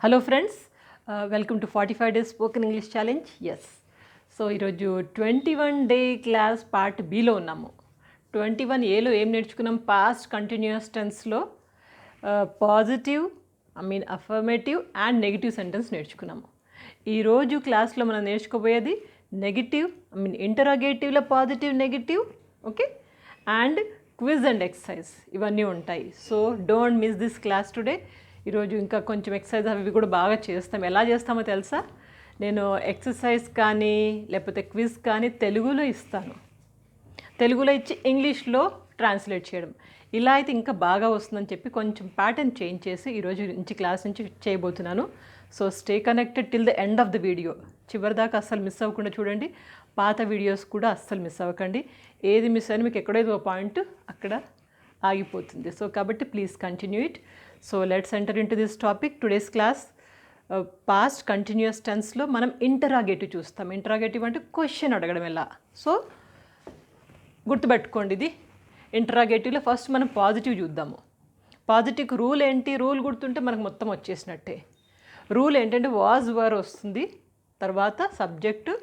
Hello friends, welcome to 45 days spoken English challenge. Yes, so ఈరోజు 21 day class part below ఉన్నాము. 21 ఏలో ఏం నేర్చుకున్నాం? పాస్ట్ కంటిన్యూస్ టెన్స్లో positive, affirmative and negative sentence నేర్చుకున్నాము. ఈరోజు క్లాస్లో మనం నేర్చుకోబోయేది నెగిటివ్, ఇంటరాగేటివ్లో positive, negative, okay, and quiz and exercise ఇవన్నీ ఉంటాయి. So don't miss this class today. ఈరోజు ఇంకా కొంచెం ఎక్సర్సైజ్ అవి కూడా బాగా చేస్తాం. ఎలా చేస్తామో తెలుసా? నేను ఎక్సర్సైజ్ కానీ లేకపోతే క్విజ్ కానీ తెలుగులో ఇస్తాను, తెలుగులో ఇచ్చి ఇంగ్లీష్లో ట్రాన్స్లేట్ చేయడం. ఇలా అయితే ఇంకా బాగా వస్తుందని చెప్పి కొంచెం ప్యాటర్న్ చేంజ్ చేసి ఈరోజు నుంచి క్లాస్ నుంచి చేయబోతున్నాను. So stay connected till the end of the video. చివరిదాకా అస్సలు మిస్ అవ్వకుండా చూడండి. పాత వీడియోస్ కూడా అస్సలు మిస్ అవ్వకండి. ఏది మిస్ అయినా మీకు ఎక్కడైతే ఒక పాయింట్ అక్కడ ఆగిపోతుంది. సో కాబట్టి please continue it. So let's enter in to this topic. Today's class past continuous టెన్స్లో మనం ఇంటరాగేటివ్ చూస్తాం. ఇంటరాగేటివ్ అంటే క్వశ్చన్ అడగడం ఎలా. సో గుర్తుపెట్టుకోండి, ఇది ఇంటరాగేటివ్లో ఫస్ట్ మనం పాజిటివ్ చూద్దాము. పాజిటివ్కి రూల్ ఏంటి? రూల్ గుర్తుంటే మనకు మొత్తం వచ్చేసినట్టే. రూల్ ఏంటంటే వాజ్ వర్ వస్తుంది, తర్వాత సబ్జెక్టు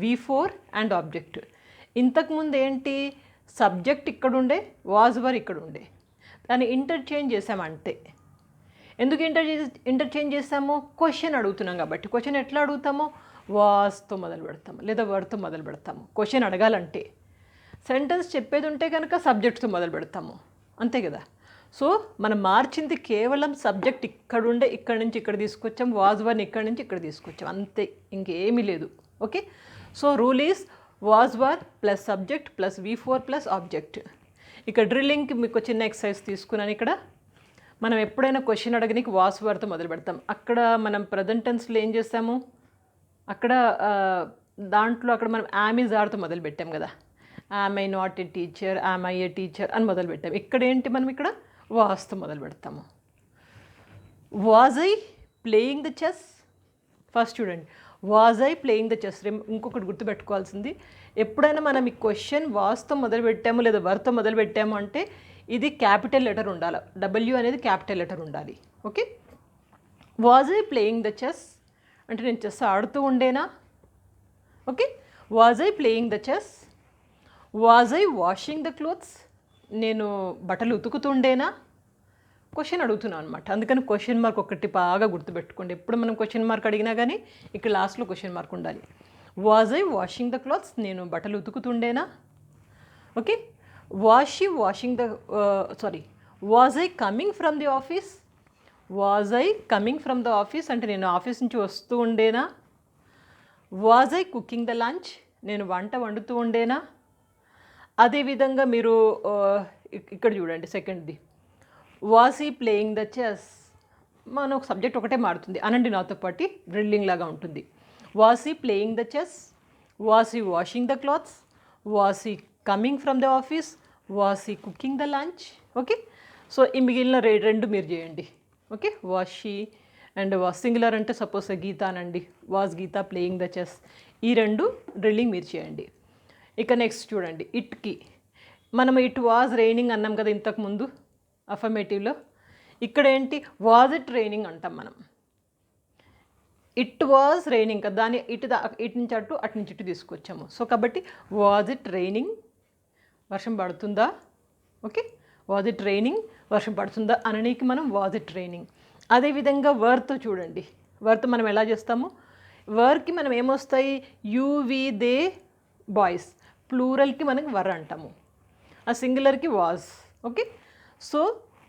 V4 అండ్ ఆబ్జెక్ట్. ఇంతకుముందు ఏంటి? సబ్జెక్ట్ ఇక్కడ ఉండే, వాజ్ వర్ ఇక్కడ ఉండే, దాన్ని ఇంటర్చేంజ్ చేసామంటే. ఎందుకు ఇంటర్చేంజ్ చేసాము? క్వశ్చన్ అడుగుతున్నాం కాబట్టి. క్వశ్చన్ ఎట్లా అడుగుతామో? వాజ్తో మొదలు పెడతాము లేదా వర్డ్తో మొదలు పెడతాము. క్వశ్చన్ అడగాలంటే సెంటెన్స్ చెప్పేది ఉంటే కనుక సబ్జెక్ట్తో మొదలు పెడతాము, అంతే కదా. సో మనం మార్చింది కేవలం సబ్జెక్ట్ ఇక్కడుండే ఇక్కడి నుంచి ఇక్కడ తీసుకొచ్చాం, వాజ్ వర్ని ఇక్కడి నుంచి ఇక్కడ తీసుకొచ్చాం, అంతే, ఇంకేమీ లేదు. Okay, so rule is was were plus subject plus V4 plus object. ఇక్కడ డ్రిల్లింగ్కి మీకు చిన్న ఎక్సర్సైజ్ తీసుకున్నాను. ఇక్కడ మనం ఎప్పుడైనా క్వశ్చన్ అడగనికి వాజ్ వర్తో మొదలు పెడతాం. అక్కడ మనం ప్రజెంట్ టెన్స్లో ఏం చేస్తాము? అక్కడ దాంట్లో అక్కడ మనం యామ్ ఈజ్ ఆర్తో మొదలు పెట్టాం కదా. Am I not a teacher, am I A teacher అని మొదలు పెట్టాం. ఇక్కడ ఏంటి? మనం ఇక్కడ వాజ్తో మొదలు పెడతాము. Was I playing the chess? First చూడండి, was I playing the chess. ఇంకొకటి గుర్తుపెట్టుకోవాల్సింది, ఎప్పుడైనా మనం ఈ క్వశ్చన్ వాజ్తో మొదలు పెట్టాము లేదా వర్తో మొదలు పెట్టాము అంటే ఇది క్యాపిటల్ లెటర్ ఉండాలి. W అనేది క్యాపిటల్ లెటర్ ఉండాలి. Okay, was I playing the chess అంటే నేను చెస్ ఆడుతూ ఉండేనా? Okay, was I playing the chess. Was I washing the clothes? నేను బట్టలు ఉతుకుతుండేనా? క్వశ్చన్ అడుగుతున్నాను అనమాట. అందుకని క్వశ్చన్ మార్క్ ఒకటి బాగా గుర్తుపెట్టుకోండి. ఎప్పుడు మనం క్వశ్చన్ మార్క్ అడిగినా కానీ ఇక్కడ లాస్ట్లో క్వశ్చన్ మార్క్ ఉండాలి. Was I washing the clothes? నేను బట్టలు ఉతుకుతుండేనా? Okay, was she washing the was I coming from the office? Was I coming from the office అంటే నేను ఆఫీస్ నుంచి వస్తూ ఉండేనా? Was I cooking the lunch? నేను వంట వండుతూ ఉండేనా? అదేవిధంగా మీరు ఇక్కడ చూడండి, సెకండ్ది was he playing the chess. మన ఒక సబ్జెక్ట్ ఒకటే మారుతుంది, అనండి నాతో పాటు, డ్రిల్లింగ్ లాగా ఉంటుంది. Was he playing the chess? Was he washing the clothes? Was he coming from the office? Was he cooking the lunch? Okay, so ఈ మిగిలిన రెండు మీరు చేయండి. Okay, was she and was singular అంటే సపోజ్ గీత అనండి. Was Geeta playing the chess. ఈ రెండు drilling మీరు చేయండి. ఇక నెక్స్ట్ చూడండి, ఇట్కి మనం ఇట్ వాజ్ రైనింగ్ అన్నాం కదా ఇంతకుముందు అఫర్మేటివ్లో. ఇక్కడ ఏంటి? వాజ్ ఇట్ రైనింగ్ అంటాం మనం. ఇట్ వాజ్ రైనింగ్ కదా, దాన్ని ఇటు నుంచి అటు నుంచి ఇటు తీసుకొచ్చాము. సో కాబట్టి వాజ్ ఇట్ రైనింగ్? వర్షం పడుతుందా? Okay, was it raining? వర్షం పడుతుందా అననీకి మనం వాజ్ ఇట్ రైనింగ్. అదేవిధంగా వర్తో చూడండి. వర్తో మనం ఎలా చేస్తాము? వర్కి మనం ఏమొస్తాయి? You, we, they, boys. ప్లూరల్కి మనకి వర్ అంటాము, ఆ సింగులర్కి was. Okay, so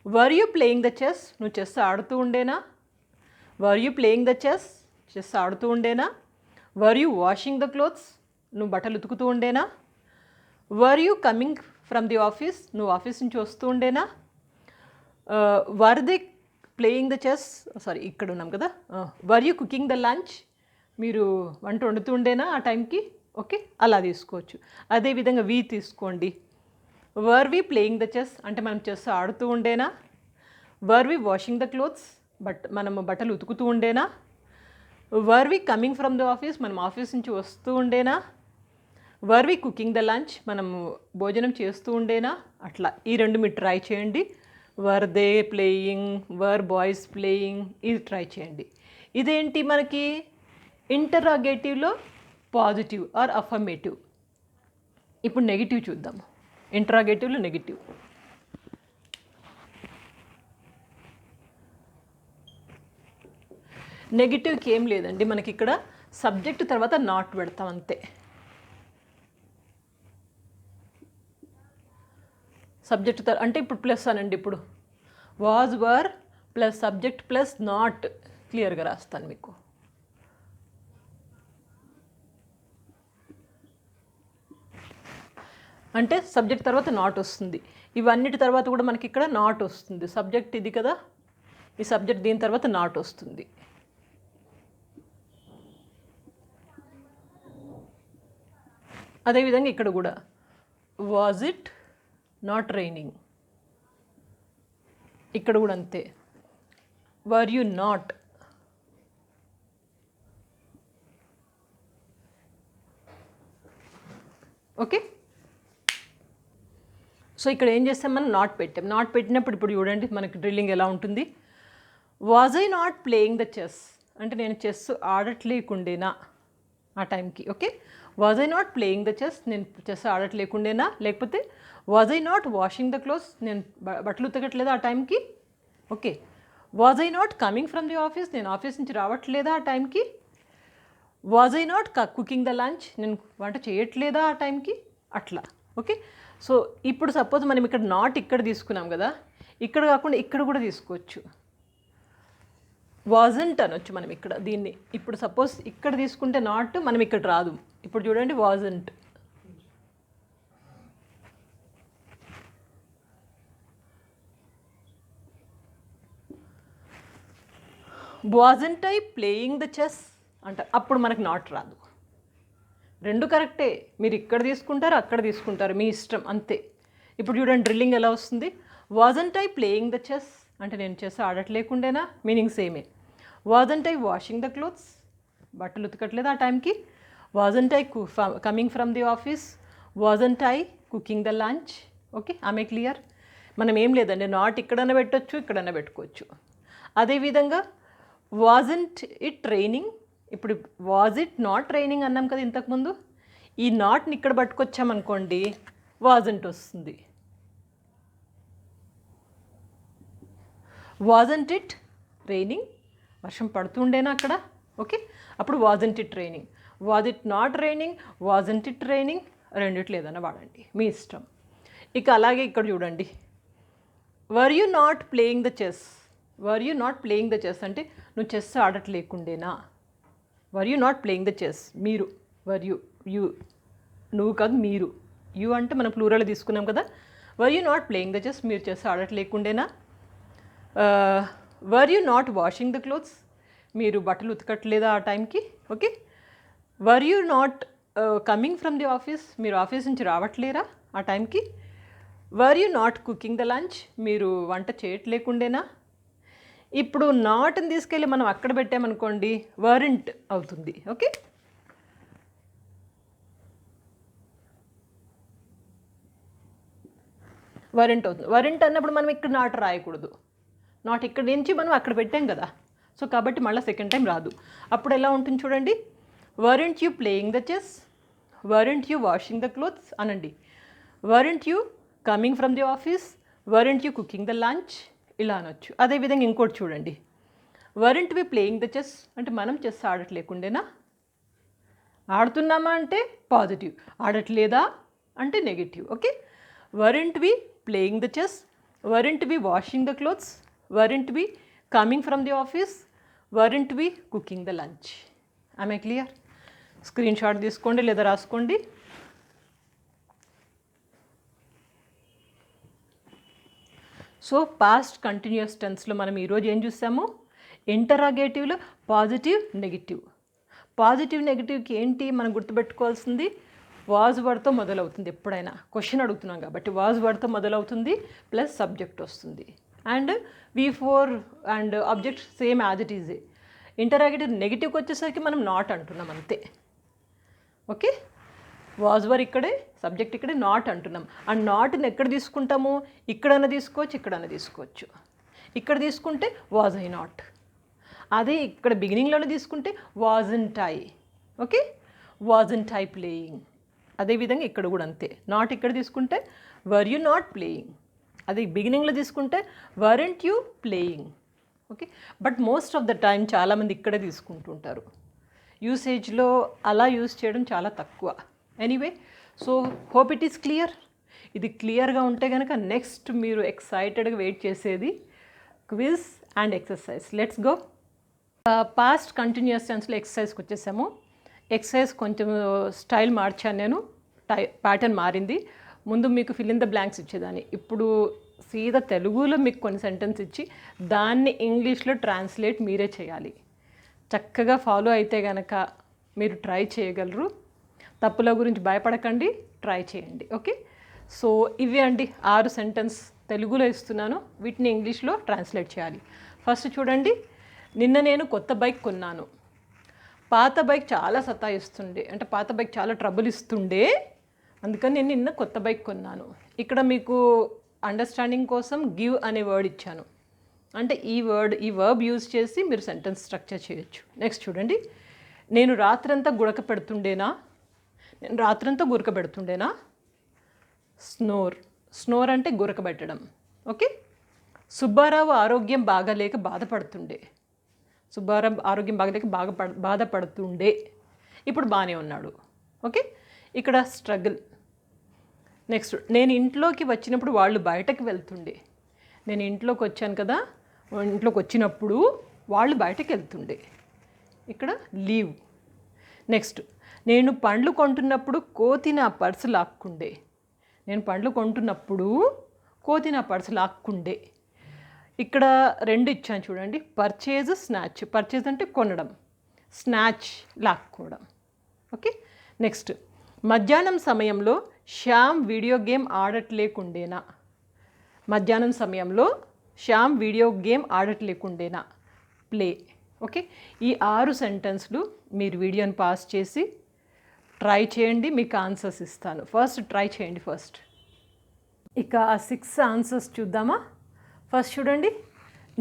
were you playing the chess? నువ్వు చెస్ ఆడుతూ ఉండేనా? Were you playing the chess? Chess ఆడుతూ ఉండేనా? Were you washing the clothes? నువ్వు బట్టలు ఉతుకుతూ ఉండేనా? Were you coming from the office? నువ్వు ఆఫీస్ నుంచి వస్తూ ఉండేనా? Were they playing the chess? ఇక్కడ ఉన్నాం కదా. Were you cooking the lunch? మీరు వంట వండుతూ ఉండేనా ఆ టైంకి? ఓకే, అలా తీసుకోవచ్చు. అదేవిధంగా వి తీసుకోండి. Were we playing the chess అంటే మనం చెస్ ఆడుతూ ఉండేనా? Were we washing the clothes? మనము బట్టలు ఉతుకుతూ ఉండేనా? Were we coming from the office? మనం ఆఫీస్ నుంచి వస్తూ ఉండేనా? Were we cooking the lunch? మనము భోజనం చేస్తూ ఉండేనా? అట్లా ఈ రెండు మీరు ట్రై చేయండి. వర్ they playing, were boys playing, ఇది ట్రై చేయండి. ఇదేంటి మనకి ఇంటరాగేటివ్లో పాజిటివ్ ఆర్ అఫర్మేటివ్. ఇప్పుడు నెగిటివ్ చూద్దాము. ఇంటరాగేటివ్లో నెగిటివ్. నెగిటివ్కి ఏం లేదండి, మనకి ఇక్కడ సబ్జెక్ట్ తర్వాత నాట్ పెడతాం అంతే. సబ్జెక్ట్ అంటే ఇప్పుడు ప్లస్ అనండి, ఇప్పుడు was were plus subject plus not క్లియర్గా రాస్తాను మీకు. అంటే సబ్జెక్ట్ తర్వాత నాట్ వస్తుంది. ఇవన్నిటి తర్వాత కూడా మనకి ఇక్కడ నాట్ వస్తుంది. సబ్జెక్ట్ ఇది కదా, ఈ సబ్జెక్ట్ దీని తర్వాత నాట్ వస్తుంది. అదేవిధంగా ఇక్కడ కూడా వాజ్ ఇట్ నాట్ రైనింగ్, ఇక్కడ కూడా అంతే. వర్ యు నాట్, ఓకే. సో ఇక్కడ ఏం చేస్తాం, మనం నాట్ పెట్టాం. నాట్ పెట్టినప్పుడు ఇప్పుడు చూడండి మనకి డ్రిల్లింగ్ ఎలా ఉంటుంది. Was I not playing the chess అంటే నేను చెస్ ఆడట్లేకుండేనా ఆ టైంకి, okay. Was I not playing the chess, నేను చెస్ ఆడట్లేకుండేనా. లేకపోతే was I not washing the clothes, నేను బట్టలు ఉతకట్లేదా ఆ టైంకి, okay. Was I not coming from the office, నేను ఆఫీస్ నుంచి రావట్లేదా ఆ టైంకి. Was I not cooking the lunch, నేను వంట చేయట్లేదా ఆ టైంకి, అట్లా, ఓకే. సో ఇప్పుడు సపోజ్ మనం ఇక్కడ నాట్ ఇక్కడ తీసుకున్నాం కదా, ఇక్కడ కాకుండా ఇక్కడ కూడా తీసుకోవచ్చు. వాజంట్ అనొచ్చు మనం ఇక్కడ దీన్ని. ఇప్పుడు సపోజ్ ఇక్కడ తీసుకుంటే నాట్, మనం ఇక్కడ రాదు. ఇప్పుడు చూడండి wasn't, wasn't I playing the chess అంటారు, అప్పుడు మనకు నాట్ రాదు. రెండు కరెక్టే, మీరు ఇక్కడ తీసుకుంటారు అక్కడ తీసుకుంటారు మీ ఇష్టం అంతే. ఇప్పుడు చూడండి డ్రిల్లింగ్ ఎలా వస్తుంది. Wasn't I playing the chess అంటే నేను చెస్ ఆడట్లేకుండేనా, మీనింగ్ సేమే. Wasn't I washing the clothes, బట్టలు ఉతకట్లేదు ఆ టైంకి. Wasn't I coming from the office, wasn't I cooking the lunch, okay. ఆమె క్లియర్. మనం ఏం లేదండి, నాట్ ఇక్కడన్నా పెట్టవచ్చు ఇక్కడన్నా పెట్టుకోవచ్చు. అదేవిధంగా వాజంట్ ఇట్ రైనింగ్, ఇప్పుడు వాజ్ ఇట్ నాట్ రైనింగ్ అన్నాం కదా ఇంతకుముందు, ఈ నాట్ని ఇక్కడ పట్టుకొచ్చామనుకోండి వాజంట్ వస్తుంది. వాజంట్ ఇట్ రైనింగ్, వర్షం పడుతుండేనా అక్కడ, ఓకే. అప్పుడు wasn't it raining. Was it not raining, wasn't it raining, రెండిట్లు ఏదైనా వాడండి మీ ఇష్టం. ఇక అలాగే ఇక్కడ చూడండి, were you not playing the chess. Were you not playing the chess అంటే నువ్వు చెస్ ఆడట్లేకుండేనా. Were you not playing the chess, మీరు. వర్ యూ, యూ నువ్వు కాదు మీరు. యూ అంటే మనం ప్లూరల్ తీసుకున్నాం కదా. Were you not playing the chess, మీరు చెస్ ఆడట్లేకుండేనా. Were you not washing the clothes, మీరు బట్టలు ఉతకట్లేదా ఆ టైంకి, okay. Were you not coming from the office, మీరు ఆఫీస్ నుంచి రావట్లేరా ఆ టైంకి. Were you not cooking the lunch, మీరు వంట చేయట్లేకుండేనా. ఇప్పుడు నాట్ని తీసుకెళ్ళి మనం అక్కడ పెట్టామనుకోండి వరింట్ అవుతుంది, ఓకే. వరింట్ అవుతుంది. వరింట్ అన్నప్పుడు మనం ఇక్కడ నాట్ రాయకూడదు. నాట్ ఇక్కడ నుంచి మనం అక్కడ పెట్టాం కదా, సో కాబట్టి మళ్ళీ సెకండ్ టైం రాదు. అప్పుడు ఎలా ఉంటుంది చూడండి, weren't you playing the chess, weren't you washing the clothes అనండి. Weren't you coming from the office, weren't you cooking the lunch, ఇలా అనొచ్చు. అదేవిధంగా ఇంకోటి చూడండి, weren't we playing the chess అంటే మనం చెస్ ఆడట్లేకుండేనా. ఆడుతున్నామా అంటే పాజిటివ్, ఆడట్లేదా అంటే negative, okay. Weren't we playing the chess, weren't we washing the clothes, weren't we coming from the office, weren't we cooking the lunch. ఆమె క్లియర్. స్క్రీన్ షాట్ తీసుకోండి లేదా రాసుకోండి. సో పాస్ట్ కంటిన్యూస్ టెన్స్లో మనం ఈరోజు ఏం చూసాము, ఇంటరాగేటివ్లో పాజిటివ్ నెగిటివ్. పాజిటివ్ నెగిటివ్కి ఏంటి మనం గుర్తుపెట్టుకోవాల్సింది, వాజ్ వర్డ్తో మొదలవుతుంది. ఎప్పుడైనా క్వశ్చన్ అడుగుతున్నాం కాబట్టి వాజ్ వర్డ్తో మొదలవుతుంది, ప్లస్ సబ్జెక్ట్ వస్తుంది, and V4 and object same as it is. Interrogative నెగిటివ్కి వచ్చేసరికి మనం నాట్ అంటున్నాం అంతే, ఓకే. వాజ్ వర్ ఇక్కడే, సబ్జెక్ట్ ఇక్కడే, నాట్ అంటున్నాం. అండ్ నాట్ని ఎక్కడ తీసుకుంటాము, ఇక్కడన్నా తీసుకోవచ్చు ఇక్కడన్నా తీసుకోవచ్చు. ఇక్కడ తీసుకుంటే వాజ్ ఐ నాట్, అదే ఇక్కడ బిగినింగ్లోనే తీసుకుంటే wasn't I. Okay, wasn't I playing. అదేవిధంగా ఇక్కడ కూడా అంతే. నాట్ ఇక్కడ తీసుకుంటే వర్ యు నాట్ ప్లేయింగ్. అదే బిగినింగ్లో తీసుకుంటే weren't you playing. Okay, but most of the time చాలామంది ఇక్కడే తీసుకుంటుంటారు. యూసేజ్లో అలా యూజ్ చేయడం చాలా తక్కువ. Anyway, so hope it is clear. ఇది క్లియర్గా ఉంటే కనుక నెక్స్ట్ మీరు ఎక్సైటెడ్గా వెయిట్ చేసేది quiz and exercise. Let's go. Past continuous టెన్స్లో ఎక్సర్సైజ్కి వచ్చేసాము. ఎక్సర్సైజ్ కొంచెం స్టైల్ మార్చాను నేను, ప్యాటర్న్ మారింది. ముందు మీకు ఫిల్ ఇన్ ద బ్లాంక్స్ ఇచ్చేదాన్ని, ఇప్పుడు సీదా తెలుగులో మీకు కొన్ని సెంటెన్స్ ఇచ్చి దాన్ని ఇంగ్లీష్లో ట్రాన్స్లేట్ మీరే చేయాలి. చక్కగా ఫాలో అయితే కనుక మీరు ట్రై చేయగలరు. తప్పుల గురించి భయపడకండి, ట్రై చేయండి. ఓకే, సో ఇవి అండి 6 సెంటెన్స్ తెలుగులో ఇస్తున్నాను, వీటిని ఇంగ్లీష్లో ట్రాన్స్లేట్ చేయాలి. ఫస్ట్ చూడండి, నిన్న నేను కొత్త బైక్ కొన్నాను. పాత బైక్ చాలా సతాయిస్తుండే, అంటే పాత బైక్ చాలా ట్రబుల్ ఇస్తుండే, అందుకని నేను నిన్న కొత్త బైక్ కొన్నాను. ఇక్కడ మీకు అండర్స్టాండింగ్ కోసం గివ్ అనే వర్డ్ ఇచ్చాను. అంటే ఈ వర్బ్ యూజ్ చేసి మీరు సెంటెన్స్ స్ట్రక్చర్ చేయొచ్చు. నెక్స్ట్ చూడండి, నేను రాత్రంతా గురక పెడుతుండేనా. నేను రాత్రంతా గురక పెడుతుండేనా. స్నోర్. స్నోర్ అంటే గురక పెట్టడం. ఓకే, సుబ్బారావు ఆరోగ్యం బాగాలేక బాధపడుతుండే. సుబ్బారావు ఆరోగ్యం బాగాలేక బాధపడుతుండే, ఇప్పుడు బాగానే ఉన్నాడు. ఓకే, ఇక్కడ స్ట్రగుల్. నెక్స్ట్, నేను ఇంట్లోకి వచ్చినప్పుడు వాళ్ళు బయటకు వెళ్తుండే. నేను ఇంట్లోకి వచ్చాను కదా, ఇంట్లోకి వచ్చినప్పుడు వాళ్ళు బయటకు వెళ్తుండే, ఇక్కడ లీవ్. నెక్స్ట్, నేను పండ్లు కొంటున్నప్పుడు కోతి నా పర్సు లాక్కుండే. నేను పండ్లు కొంటున్నప్పుడు కోతి నా పర్సు లాక్కుండే. ఇక్కడ 2 ఇచ్చాను చూడండి, పర్చేజ్, స్నాచ్. పర్చేజ్ అంటే కొనడం, స్నాచ్ లాక్కోవడం. ఓకే, నెక్స్ట్, మధ్యాహ్నం సమయంలో శ్యామ్ వీడియో గేమ్ ఆడట్లేకుండేనా. మధ్యాహ్నం సమయంలో శ్యామ్ వీడియో గేమ్ ఆడట్లేకుండేనా, ప్లే. ఓకే, ఈ 6 సెంటెన్స్లు మీరు వీడియోని పాస్ చేసి ట్రై చేయండి, మీకు ఆన్సర్స్ ఇస్తాను. ఫస్ట్ ట్రై చేయండి ఫస్ట్. ఇక 6 ఆన్సర్స్ చూద్దామా. ఫస్ట్ చూడండి,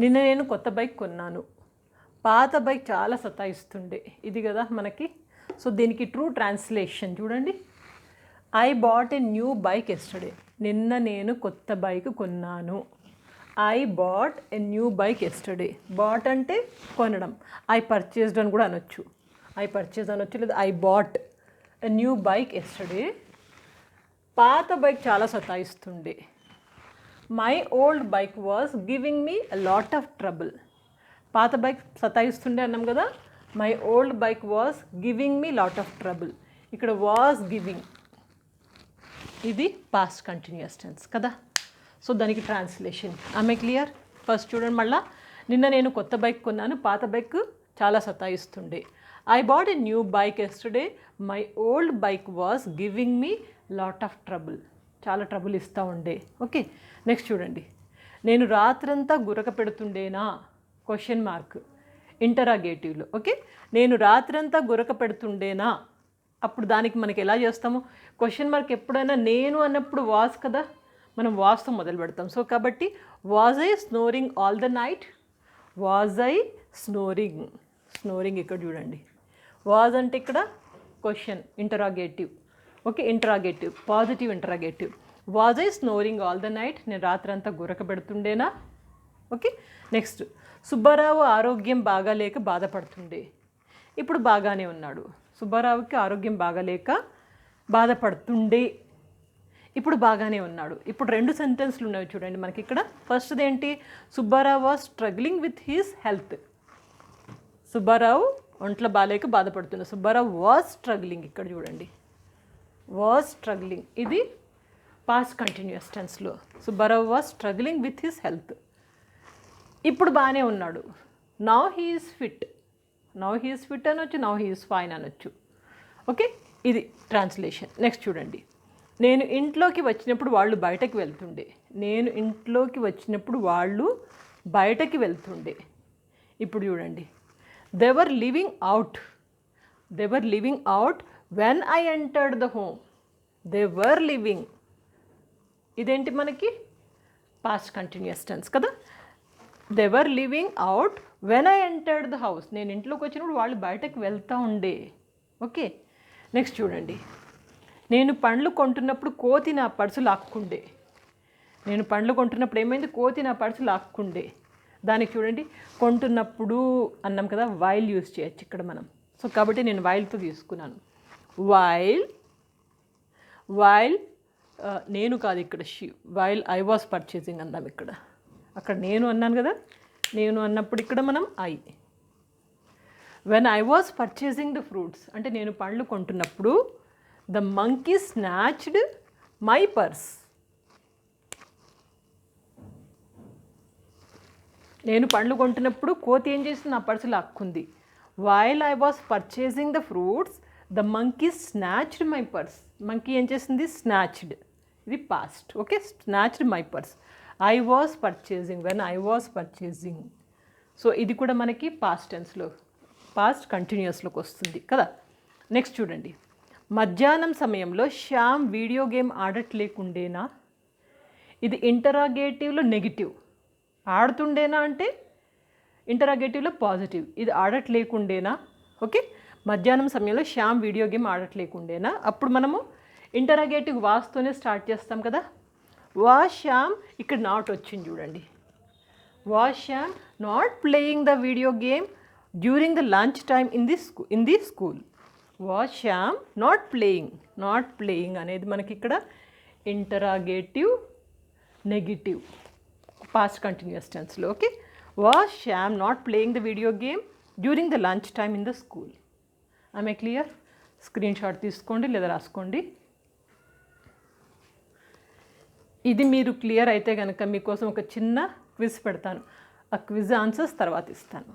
నిన్న నేను కొత్త బైక్ కొన్నాను. పాత బైక్ చాలా సతాయిస్తుండే, ఇది కదా మనకి. సో దీనికి ట్రూ ట్రాన్స్లేషన్ చూడండి, I bought a new bike yesterday. నిన్న నేను కొత్త బైక్ కొన్నాను. I bought a new bike yesterday. Bought అంటే కొనడం, ఐ పర్చేస్డ్ అని కూడా అనొచ్చు. ఐ పర్చేజ్ అనొచ్చు, లేదా I bought a new bike yesterday. పాత బైక్ చాలా సతాయిస్తుండే. My old bike was giving me a lot of trouble. పాత బైక్ సతాయిస్తుండే అన్నాం కదా, my old bike was giving me lot of trouble. ఇక్కడ వాజ్ గివింగ్, ఇది పాస్ట్ కంటిన్యూస్ టెన్స్ కదా. సో దానికి ట్రాన్స్లేషన్ ఆమె క్లియర్. ఫస్ట్ చూడండి మళ్ళా, నిన్న నేను కొత్త బైక్ కొన్నాను, పాత బైక్ చాలా సతాయిస్తుండే. I bought a new bike yesterday, my old bike was giving me lot of trouble. చాలా ట్రబుల్ ఇస్తూ ఉండే. ఓకే, నెక్స్ట్ చూడండి, నేను రాత్రంతా గురక పెడుతుండేనా, క్వశ్చన్ మార్క్, ఇంటరాగేటివ్లో. ఓకే, నేను రాత్రంతా గురక పెడుతుండేనా, అప్పుడు దానికి మనకి ఎలా చేస్తాము, క్వశ్చన్ మార్క్ ఎప్పుడైనా నేను అన్నప్పుడు వాజ్ కదా, మనం వాజ్తో మొదలు పెడతాం. సో కాబట్టి was I snoring all the night. Was I snoring. Snoring ఇక్కడ చూడండి, వాజ్ అంటే ఇక్కడ question, interrogative. Okay, interrogative, positive interrogative. Was I snoring all the night. నేను రాత్రంతా గురక పెడుతుండేనా. ఓకే, నెక్స్ట్, సుబ్బారావు ఆరోగ్యం బాగాలేక బాధపడుతుండే. ఇప్పుడు బాగానే ఉన్నాడు. సుబ్బారావుకి ఆరోగ్యం బాగాలేక బాధపడుతుండే, ఇప్పుడు బాగానే ఉన్నాడు. ఇప్పుడు 2 సెంటెన్స్లు ఉన్నాయి చూడండి మనకి ఇక్కడ. ఫస్ట్ది ఏంటి, Subbarao was struggling with his health. Subbarao ఒంట్లో బాగాలేక బాధపడుతున్నాడు. సుబ్బారావు వాజ్ స్ట్రగ్లింగ్, ఇక్కడ చూడండి వాజ్ స్ట్రగ్లింగ్, ఇది పాస్ట్ కంటిన్యూస్ టెన్స్లో. Subbarao was struggling with his health, ఇప్పుడు బాగానే ఉన్నాడు. Now he is fit. Now he is fit అనొచ్చు, నౌ హీ ఈజ్ ఫైన్ అనొచ్చు. ఓకే, ఇది ట్రాన్స్లేషన్. నెక్స్ట్ చూడండి, నేను ఇంట్లోకి వచ్చినప్పుడు వాళ్ళు బయటకు వెళ్తుండే. నేను ఇంట్లోకి వచ్చినప్పుడు వాళ్ళు బయటకి వెళ్తుండే. ఇప్పుడు చూడండి, they were living out. They were living out when I entered the home. They were living, ఇదేంటి మనకి పాస్ట్ కంటిన్యూస్ టెన్స్ కదా. They were living out when I entered the house, నేను ఇంట్లోకి వచ్చినప్పుడు వాళ్ళు బయటకు వెళ్తూ ఉండే. ఓకే, నెక్స్ట్ చూడండి. నేను పండ్లు కొంటున్నప్పుడు కోతి నా పర్సు లాక్కుండే. నేను పండ్లు కొంటున్నప్పుడు ఏమైంది? కోతి నా పర్సు లాక్కుండే. దానికి చూడండి, కొంటున్నప్పుడు అన్నాం కదా, వైల్ యూజ్ చేయొచ్చు ఇక్కడ మనం. సో కాబట్టి నేను వైల్తో తీసుకున్నాను. వైల్ నేను కాదు ఇక్కడ వైల్ ఐ వాజ్ పర్చేసింగ్ అన్నాం ఇక్కడ. అక్కడ నేను అన్నాను కదా, నేను అన్నప్పుడు ఇక్కడ మనం I. When I was purchasing the fruits అంటే నేను పండ్లు కొంటున్నప్పుడు the monkey snatched my purse. నేను పండ్లు కొంటున్నప్పుడు కోతి ఏం చేసింది? నా పర్సు లాక్కుంది. While I was purchasing the fruits the monkey snatched my purse. Monkey ఏం చేసింది? స్నాచ్డ్. ఇది past. Okay, snatched my purse. I was purchasing, when I was purchasing. So ఇది కూడా మనకి పాస్ట్ టెన్స్లో, పాస్ట్ కంటిన్యూస్లోకి వస్తుంది కదా. నెక్స్ట్ చూడండి. మధ్యాహ్నం సమయంలో శ్యామ్ వీడియో గేమ్ ఆడట్లేకుండేనా. ఇది ఇంటరాగేటివ్లో నెగిటివ్. ఆడుతుండేనా అంటే ఇంటరాగేటివ్లో పాజిటివ్. ఇది ఆడట్లేకుండేనా. ఓకే, మధ్యాహ్నం సమయంలో శ్యామ్ వీడియో గేమ్ ఆడట్లేకుండేనా. అప్పుడు మనము ఇంటరాగేటివ్ వాస్తోనే స్టార్ట్ చేస్తాం కదా. వాజ్ శ్యామ్, ఇక్కడ నాట్ వచ్చింది చూడండి. Was Shyam not playing the video game during the lunch time in the school. Was Shyam not playing అనేది మనకి ఇక్కడ ఇంటరాగేటివ్ నెగిటివ్ పాస్ట్ కంటిన్యూస్ టెన్స్లో. Okay, was Shyam not playing the video game during the lunch time in the school. Am I clear? Screen shot తీసుకోండి లేదా రాసుకోండి. ఇది మీరు clear అయితే కనుక మీకోసం ఒక చిన్న క్విజ్ పెడతాను. ఆ క్విజ్ ఆన్సర్స్ తర్వాత ఇస్తాను.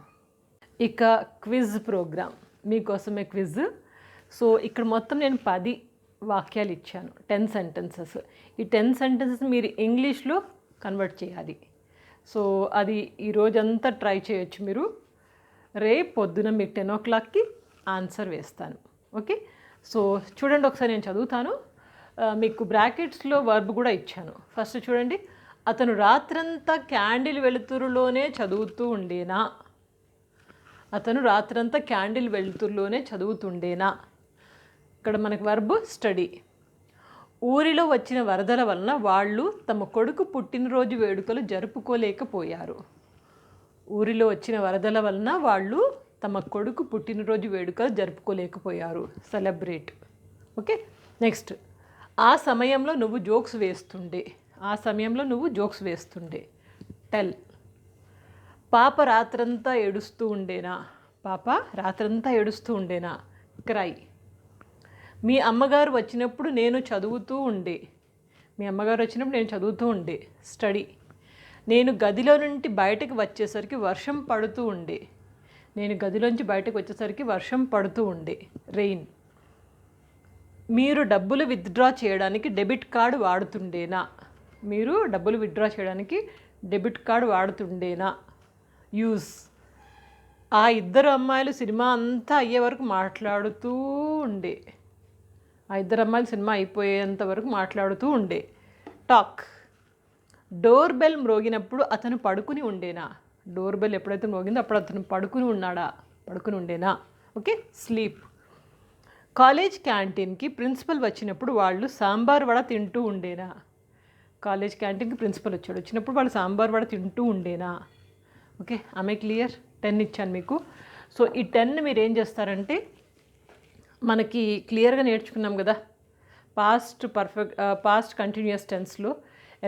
ఇక క్విజ్ ప్రోగ్రామ్ మీకోసమే క్విజ్. సో ఇక్కడ మొత్తం నేను 10 వాక్యాలు ఇచ్చాను, 10 సెంటెన్సెస్. ఈ 10 సెంటెన్సెస్ మీరు ఇంగ్లీష్లో కన్వర్ట్ చేయాలి. సో అది ఈరోజంతా ట్రై చేయొచ్చు మీరు. రేపు పొద్దున మీకు 10 o'clockకి ఆన్సర్ వేస్తాను. ఓకే, సో చూడండి ఒకసారి నేను చదువుతాను. మీకు బ్రాకెట్స్లో వర్బ్ కూడా ఇచ్చాను. ఫస్ట్ చూడండి. అతను రాత్రంతా క్యాండిల్ వెలుతురులోనే చదువుతూ ఉండేనా. అతను రాత్రంతా క్యాండిల్ వెలుతురులోనే చదువుతుండేనా. ఇక్కడ మనకి వర్బ్ స్టడీ. ఊరిలో వచ్చిన వరదల వలన వాళ్ళు తమ కొడుకు పుట్టినరోజు వేడుకలు జరుపుకోలేకపోయారు. ఊరిలో వచ్చిన వరదల వలన వాళ్ళు తమ కొడుకు పుట్టినరోజు వేడుకలు జరుపుకోలేకపోయారు. సెలబ్రేట్. Okay, next. ఆ సమయంలో నువ్వు జోక్స్ వేస్తుండే. టెల్. పాప రాత్రంతా ఏడుస్తూ ఉండేనా. క్రై. మీ అమ్మగారు వచ్చినప్పుడు నేను చదువుతూ ఉండే. స్టడీ. నేను గదిలో నుండి బయటకు వచ్చేసరికి వర్షం పడుతూ ఉండే. రెయిన్. మీరు డబ్బులు విత్డ్రా చేయడానికి డెబిట్ కార్డు వాడుతుండేనా. యూజ్. ఆ ఇద్దరు అమ్మాయిలు సినిమా అంతా అయ్యే వరకు మాట్లాడుతూ ఉండే. టాక్. డోర్ బెల్ మ్రోగినప్పుడు అతను పడుకుని ఉండేనా. డోర్ బెల్ ఎప్పుడైతే మోగిందో అప్పుడు అతను పడుకుని ఉండేనా. Okay, sleep. కాలేజ్ క్యాంటీన్కి ప్రిన్సిపల్ వచ్చినప్పుడు వాళ్ళు సాంబార్ వడ తింటూ ఉండేనా. కాలేజ్ క్యాంటీన్కి ప్రిన్సిపల్ వచ్చినప్పుడు వాళ్ళు సాంబార్ వడ తింటూ ఉండేనా. ఓకే, ఆమె క్లియర్. 10 ఇచ్చాను మీకు. సో ఈ 10 మీరు ఏం చేస్తారంటే, మనకి క్లియర్గా నేర్చుకున్నాం కదా పాస్ట్ కంటిన్యూస్ టెన్స్లో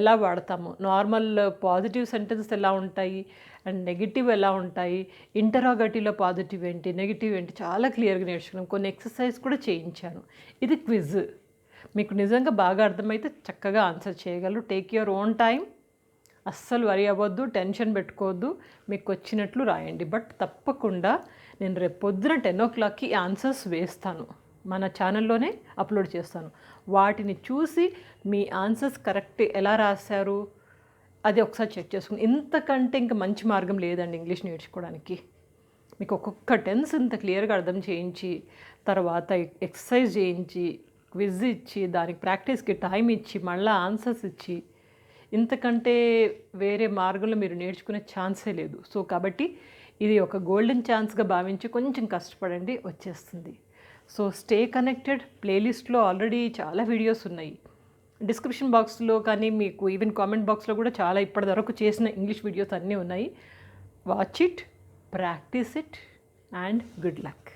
ఎలా వాడతాము, నార్మల్ పాజిటివ్ సెంటెన్సెస్ ఎలా ఉంటాయి అండ్ నెగిటివ్ ఎలా ఉంటాయి, ఇంటరాగేటివ్లో పాజిటివ్ ఏంటి నెగిటివ్ ఏంటి చాలా క్లియర్గా నేర్చుకున్నాం. కొన్ని ఎక్సర్సైజ్ కూడా చేయించాను. ఇది క్విజ్. మీకు నిజంగా బాగా అర్థమైతే చక్కగా ఆన్సర్ చేయగలరు. Take your own time. అస్సలు వరి అవ్వద్దు, టెన్షన్ పెట్టుకోవద్దు, మీకు వచ్చినట్లు రాయండి. బట్ తప్పకుండా నేను రేపు పొద్దున 10 o'clockకి ఆన్సర్స్ వేస్తాను, మన ఛానల్లోనే అప్లోడ్ చేస్తాను. వాటిని చూసి మీ ఆన్సర్స్ కరెక్ట్ ఎలా రాశారు అది ఒకసారి చెక్ చేసుకుని. ఇంతకంటే ఇంకా మంచి మార్గం లేదండి ఇంగ్లీష్ నేర్చుకోవడానికి. మీకు ఒక్కొక్క టెన్స్ ఇంత క్లియర్గా అర్థం చేయించి, తర్వాత ఎక్సర్సైజ్ చేయించి, క్విజ్ ఇచ్చి, దానికి ప్రాక్టీస్కి టైం ఇచ్చి, మళ్ళీ ఆన్సర్స్ ఇచ్చి, ఇంతకంటే వేరే మార్గంలో మీరు నేర్చుకునే ఛాన్సే లేదు. సో కాబట్టి ఇది ఒక గోల్డెన్ ఛాన్స్గా భావించి కొంచెం కష్టపడండి, వచ్చేస్తుంది. So stay connected. ప్లేలిస్ట్లో ఆల్రెడీ చాలా వీడియోస్ ఉన్నాయి. డిస్క్రిప్షన్ బాక్స్లో కానీ మీకు ఈవెన్ కామెంట్ బాక్స్లో కూడా చాలా ఇప్పటివరకు చేసిన ఇంగ్లీష్ వీడియోస్ అన్నీ ఉన్నాయి. Watch it, practice it, and good luck.